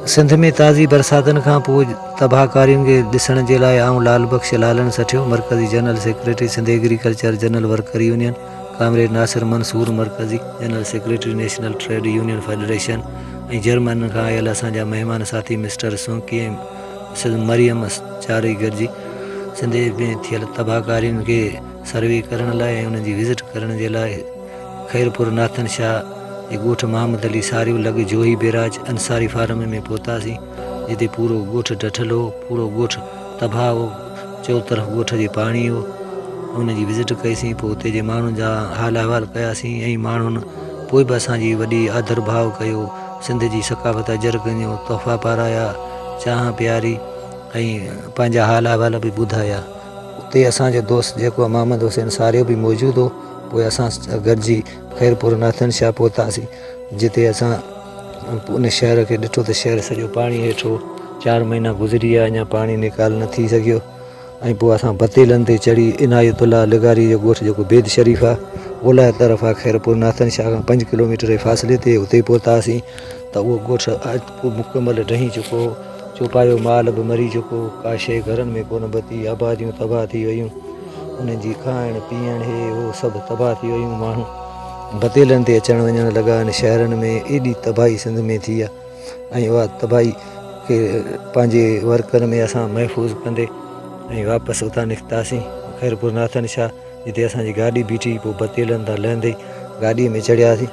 सिंध में ताज़ी बरसातन खां पोइ तबाहकारियुनि खे ॾिसण जे लाइ आऊं लाल बख्श लालन सठियो। मरकज़ी general secretary Sindh agriculture general worker union comrade Nasir Mansoor, मरकज़ी general secretary national trade union federation ऐं जर्मन खां आयल असांजा महिमान साथी मिस्टर सोंकी ऐं मिसिस मरियम चारई गॾिजी सिंध में थियल तबाहकारियुनि खे सर्वे करण लाइ ऐं उन्हनि जी विज़िट करण जे लाइ खैरपुर नाथन शाह ॻोठ मोहम्मद अली सारियो लॻ जोही बेराज अंसारी फार्म में पहुतासीं, जिते पूरो ॻोठ ॾठल हो, पूरो ॻोठ तबाह हो, चो तरफ़ ॻोठ जे पाणी हो। उनजी विज़िट कईसीं, पोइ उते जे माण्हुनि जा हाल अहवाल कयासीं ऐं माण्हुनि पोइ बि असांजी वॾी आदर भाव कयो, सिंध जी सकाफ़त अजर कयो, तोहफ़ा पाराया, चांहि पियारी ऐं पंहिंजा हाल अहवाल बि ॿुधाया। उते असांजो दोस्त जेको आहे मोहम्मद हुसैन सारियो बि मौजूदु हो। पोइ असां गॾिजी खैरपुर नाथन शाह पहुतासीं, जिते असां उन शहर खे ॾिठो त शहर सॼो पाणी हेठि हो। 4 महीना गुज़री विया, अञा पाणी निकाल न थी सघियो। ऐं पोइ असां बतेलनि ते चढ़ी इनायतुल्ला लिगारी जो ॻोठु जेको बेद शरीफ़ आहे, ओलह तरफ़ आहे खैरपुर नाथन शाह खां 5 किलोमीटर जे फ़ासिले ते, उते पहुतासीं त उहो ॻोठु मुकमल ढही चुको हो। चौपायो माल बि मरी चुको, का शइ घरनि में कोन बची, आबादियूं तबाह थी वियूं, उन्हनि जी खाइण पीअण हे हो सभु तबाह थी वियूं। माण्हू बतेलनि ते अचण वञण लॻा आहिनि। शहरनि में एॾी तबाही सिंध में थी आहे, ऐं उहा तबाही खे पंहिंजे वर्कर में असां महफ़ूज़ कंदे ऐं वापसि उतां निकितासीं खैरपुर नाथन शाह, जिते असांजी गाॾी बीठी। पोइ बतेलनि तां लहंदे गाॾीअ में चढ़ियासीं।